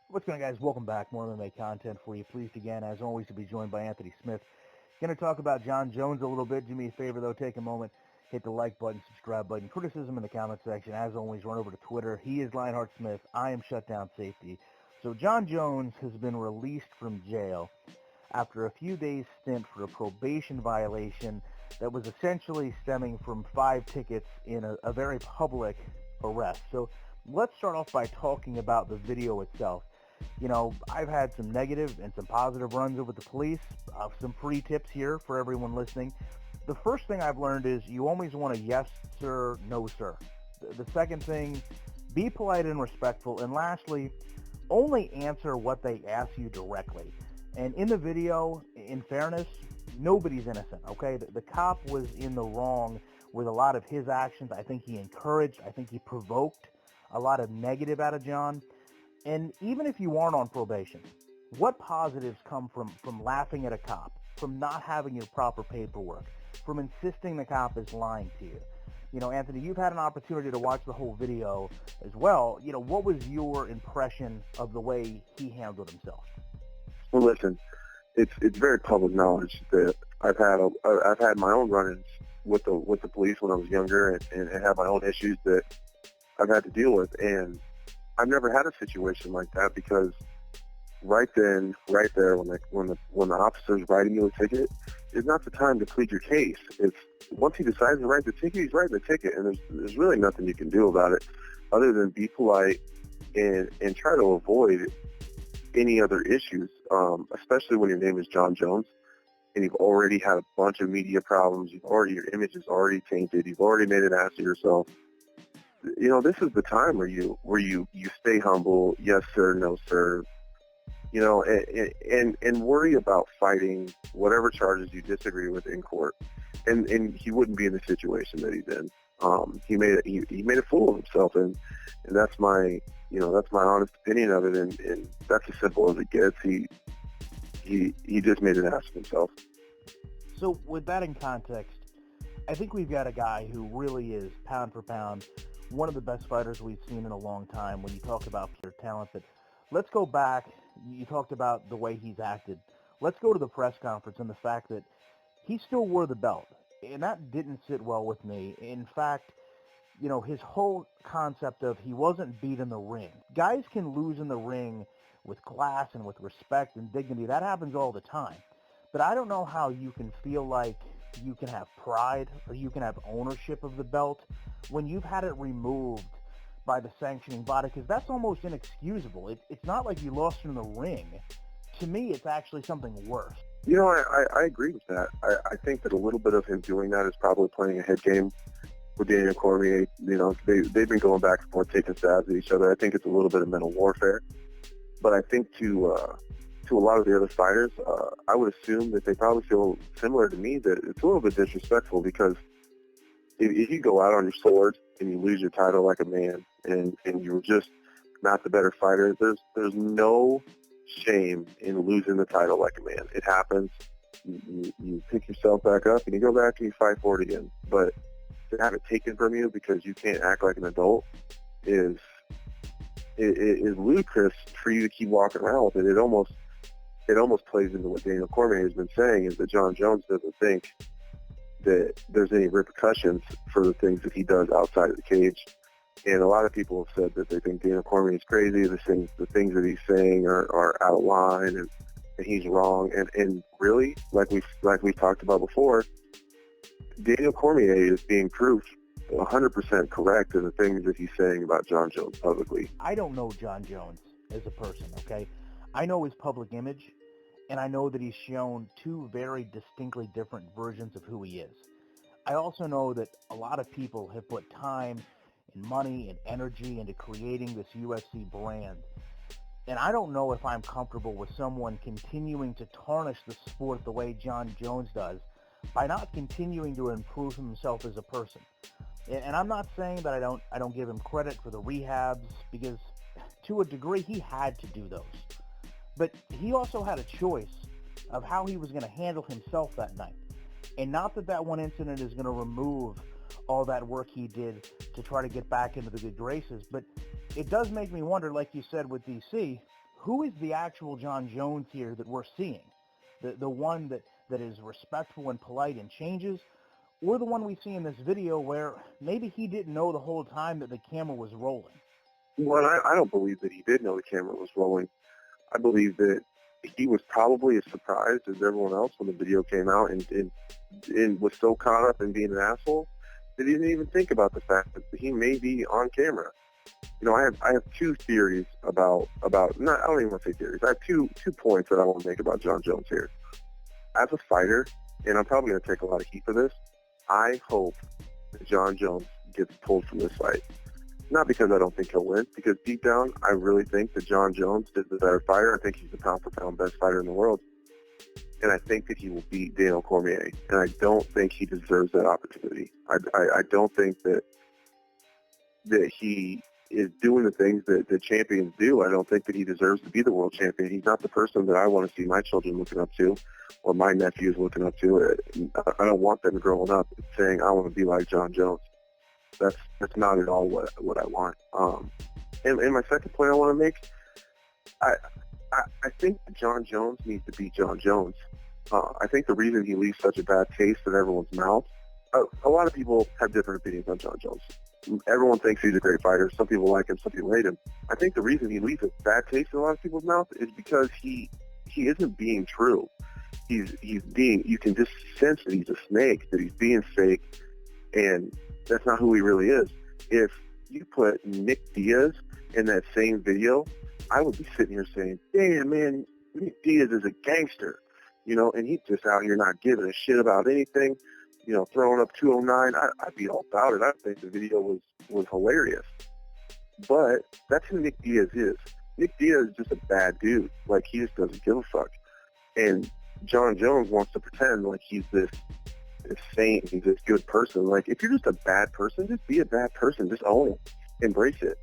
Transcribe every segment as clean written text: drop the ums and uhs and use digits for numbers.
What's going on, guys? Welcome back. More MMA content for you. Pleased again, as always, to be joined by Anthony Smith. Going to talk about John Jones a little bit. Do me a favor, though. Take a moment, hit the like button, subscribe button, criticism in the comment section. As always, run over to Twitter. He is Lionheart Smith. I am Shutdown Safety. So John Jones has been released from jail after a few days stint for a probation violation that was essentially stemming from 5 tickets in a very public arrest. So let's start off by talking about the video itself. You know, I've had some negative and some positive runs with the police. Some free tips here for everyone listening. The first thing I've learned is you always want a yes, sir, no, sir. The second thing, be polite and respectful. And lastly, only answer what they ask you directly. And in the video, in fairness, nobody's innocent, okay? The cop was in the wrong with a lot of his actions. I think he encouraged, I think he provoked a lot of negative out of John. And even if you aren't on probation, what positives come from laughing at a cop, from not having your proper paperwork, from insisting the cop is lying to you? You know, Anthony, you've had an opportunity to watch the whole video as well. You know, what was your impression of the way he handled himself? Well, listen, it's very public knowledge that I've had my own run-ins with the police when I was younger, and had my own issues that I've had to deal with, and I've never had a situation like that because right then, right there, when the officer's writing you a ticket, is not the time to plead your case. It's once he decides to write the ticket, he's writing the ticket, and there's really nothing you can do about it other than be polite and try to avoid any other issues, especially when your name is John Jones and you've already had a bunch of media problems. Your image is already tainted. You've already made an ass of yourself. You know, this is the time where you stay humble. Yes, sir. No, sir. You know, and worry about fighting whatever charges you disagree with in court. And he wouldn't be in the situation that he's in. He made a fool of himself, and that's my honest opinion of it. And that's as simple as it gets. He just made an ass of himself. So with that in context, I think we've got a guy who really is, pound for pound, one of the best fighters we've seen in a long time when you talk about pure talent. But let's go back. You talked about the way he's acted. Let's go to the press conference and the fact that he still wore the belt. And that didn't sit well with me. In fact, you know, his whole concept of he wasn't beat in the ring. Guys can lose in the ring with class and with respect and dignity. That happens all the time. But I don't know how you can feel like you can have pride or you can have ownership of the belt when you've had it removed by the sanctioning body, because that's almost inexcusable. It's not like you lost in the ring. To me, it's actually something worse. You know, I agree with that. I think that a little bit of him doing that is probably playing a head game with Daniel Cormier. You know, they've been going back and forth, taking stabs at each other. I think it's a little bit of mental warfare. But I think to a lot of the other fighters, I would assume that they probably feel similar to me, that it's a little bit disrespectful because if you go out on your sword and you lose your title like a man and you're just not the better fighter, there's no shame in losing the title like a man. It happens. You pick yourself back up and you go back and you fight for it again. But to have it taken from you because you can't act like an adult is ludicrous for you to keep walking around with it. It almost plays into what Daniel Cormier has been saying, is that John Jones doesn't think that there's any repercussions for the things that he does outside of the cage. And a lot of people have said that they think Daniel Cormier is crazy. The things that he's saying are out of line, and he's wrong. And really, like we've talked about before, Daniel Cormier is being proved 100% correct in the things that he's saying about John Jones publicly. I don't know John Jones as a person, okay? I know his public image, and I know that he's shown 2 very distinctly different versions of who he is. I also know that a lot of people have put time and money and energy into creating this UFC brand. And I don't know if I'm comfortable with someone continuing to tarnish the sport the way John Jones does by not continuing to improve himself as a person. And I'm not saying that I don't give him credit for the rehabs, because to a degree he had to do those. But he also had a choice of how he was going to handle himself that night. And not that that one incident is going to remove all that work he did to try to get back into the good graces, but it does make me wonder, like you said with DC, who is the actual John Jones here that we're seeing? The one that is respectful and polite and changes, or the one we see in this video where maybe he didn't know the whole time that the camera was rolling? Well, I don't believe that he did know the camera was rolling. I believe that he was probably as surprised as everyone else when the video came out and was so caught up in being an asshole that he didn't even think about the fact that he may be on camera. You know, I have two theories about not, I don't even want to say theories. I have two points that I want to make about John Jones here. As a fighter, and I'm probably going to take a lot of heat for this, I hope that John Jones gets pulled from this fight. Not because I don't think he'll win, because deep down, I really think that John Jones is the better fighter. I think he's the pound-for-pound best fighter in the world. And I think that he will beat Daniel Cormier. And I don't think he deserves that opportunity. I don't think that he is doing the things that the champions do. I don't think that he deserves to be the world champion. He's not the person that I want to see my children looking up to or my nephews looking up to. I don't want them growing up saying, I want to be like John Jones. That's not at all what I want. And my second point I want to make, I think that John Jones needs to beat John Jones. I think the reason he leaves such a bad taste in everyone's mouth, a lot of people have different opinions on John Jones. Everyone thinks he's a great fighter. Some people like him, some people hate him. I think the reason he leaves a bad taste in a lot of people's mouth is because he isn't being true. He's being, you can just sense that he's a snake, that he's being fake, and that's not who he really is. If you put Nick Diaz in that same video, I would be sitting here saying, damn, man, Nick Diaz is a gangster, you know, and he's just out here not giving a shit about anything, you know, throwing up 209. I'd be all about it. I think the video was hilarious. But that's who Nick Diaz is. Nick Diaz is just a bad dude. Like, he just doesn't give a fuck. And John Jones wants to pretend like he's this saint, he's this good person. Like, if you're just a bad person, just be a bad person. Just own it. Embrace it.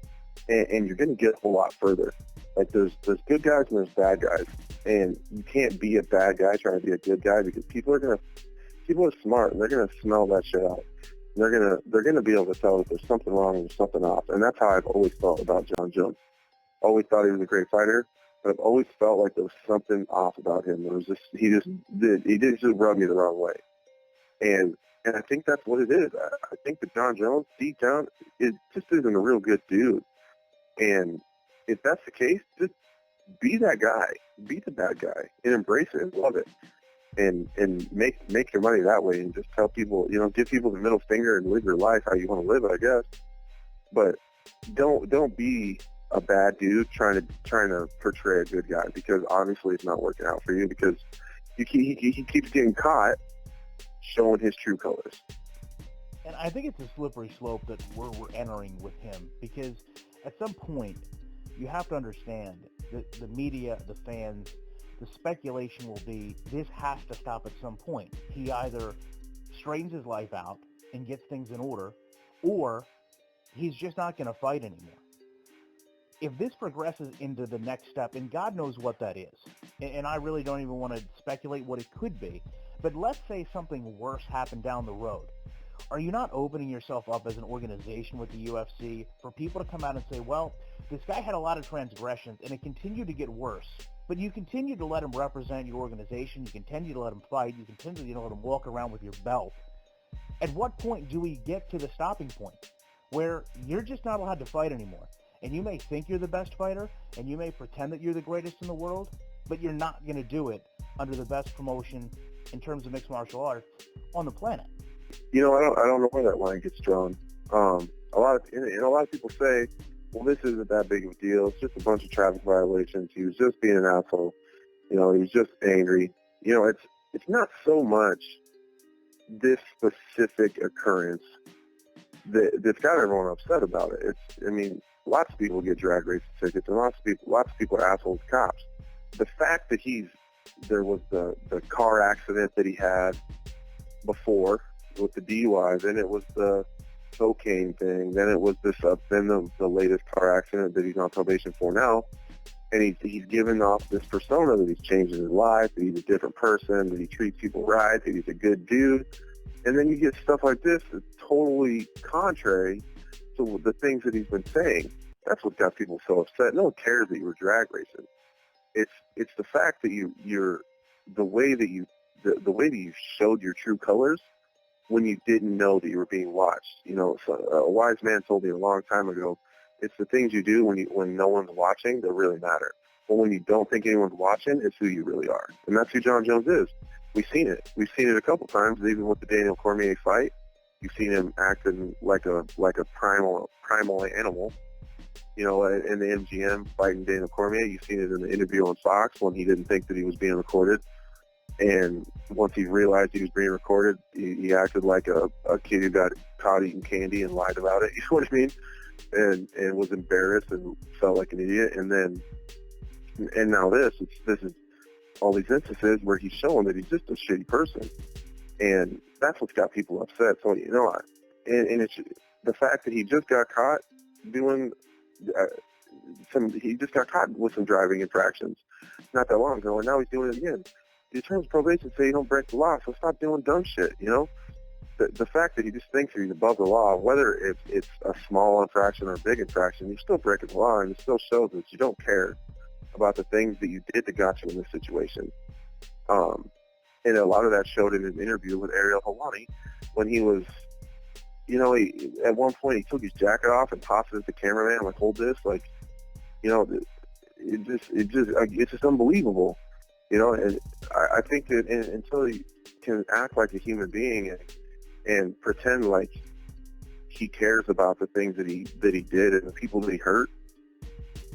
And you're going to get a whole lot further. Like, there's good guys and there's bad guys. And you can't be a bad guy trying to be a good guy, because people are smart, and they're going to smell that shit out. And they're gonna be able to tell that there's something wrong and there's something off. And that's how I've always felt about John Jones. Always thought he was a great fighter, but I've always felt like there was something off about him. There was just he did just rub me the wrong way. And I think that's what it is. I think that John Jones, deep down, just isn't a real good dude. And if that's the case, just be that guy. Be the bad guy and embrace it and love it. And make your money that way, and just tell people, you know, give people the middle finger and live your life how you want to live it, I guess. But don't be a bad dude trying to portray a good guy, because obviously it's not working out for you, because he keeps getting caught showing his true colors. And I think it's a slippery slope that we're entering with him, because at some point you have to understand that the media, the fans, the speculation will be, this has to stop at some point. He either straightens his life out and gets things in order, or he's just not going to fight anymore. If this progresses into the next step, and God knows what that is, and I really don't even want to speculate what it could be, but let's say something worse happened down the road. Are you not opening yourself up as an organization with the UFC for people to come out and say, well, this guy had a lot of transgressions and it continued to get worse, but you continue to let him represent your organization, you continue to let him fight, you continue to let him walk around with your belt. At what point do we get to the stopping point where you're just not allowed to fight anymore? And you may think you're the best fighter, and you may pretend that you're the greatest in the world, but you're not going to do it under the best promotion in terms of mixed martial arts on the planet. You know, I don't know where that line gets drawn. A lot of people say, well, this isn't that big of a deal. It's just a bunch of traffic violations. He was just being an asshole. You know, he was just angry. You know, it's not so much this specific occurrence that's got everyone upset about it. I mean, lots of people get drag racing tickets, and lots of people are assholes cops. The fact that there was the car accident that he had before with the DUI, then it was the cocaine thing, then it was then the latest car accident that he's on probation for now, and he's given off this persona that he's changing his life, that he's a different person, that he treats people right, that he's a good dude, and then you get stuff like this that's totally contrary to the things that he's been saying. That's what got people so upset. No one cares that you were drag racing. it's the fact that you're the way that the way that you showed your true colors when you didn't know that you were being watched. You know, so a wise man told me a long time ago, it's the things you do when no one's watching that really matter. But when you don't think anyone's watching, it's who you really are. And that's who John Jones is. We've seen it. We've seen it a couple times, even with the Daniel Cormier fight. You've seen him acting like a primal animal. You know, in the MGM fighting Daniel Cormier. You've seen it in the interview on Fox when he didn't think that he was being recorded. And once he realized he was being recorded, he acted like a kid who got caught eating candy and lied about it. You know what I mean? And was embarrassed and felt like an idiot. And now this is all these instances where he's showing that he's just a shitty person, and that's what's got people upset. So and it's the fact that he just got caught doing he just got caught with some driving infractions not that long ago, and now he's doing it again. The terms of probation say you don't break the law, so stop doing dumb shit. You know, the fact that he just thinks that he's above the law, whether it's a small infraction or a big infraction, you're still breaking the law, and it still shows that you don't care about the things that you did that got you in this situation. And a lot of that showed in his interview with Ariel Helwani when he was, you know, at one point he took his jacket off and tossed it at the cameraman, like, hold this, like, you know, it's just unbelievable, you know. And I think that until he can act like a human being and pretend like he cares about the things that he did and the people that he hurt,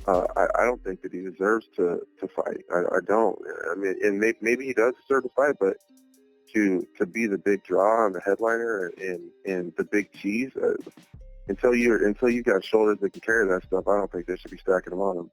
I don't think that he deserves to fight. I don't. I mean, and maybe he does deserve to fight, but to be the big draw and the headliner and the big cheese, until you've got shoulders that can carry that stuff, I don't think they should be stacking them on him.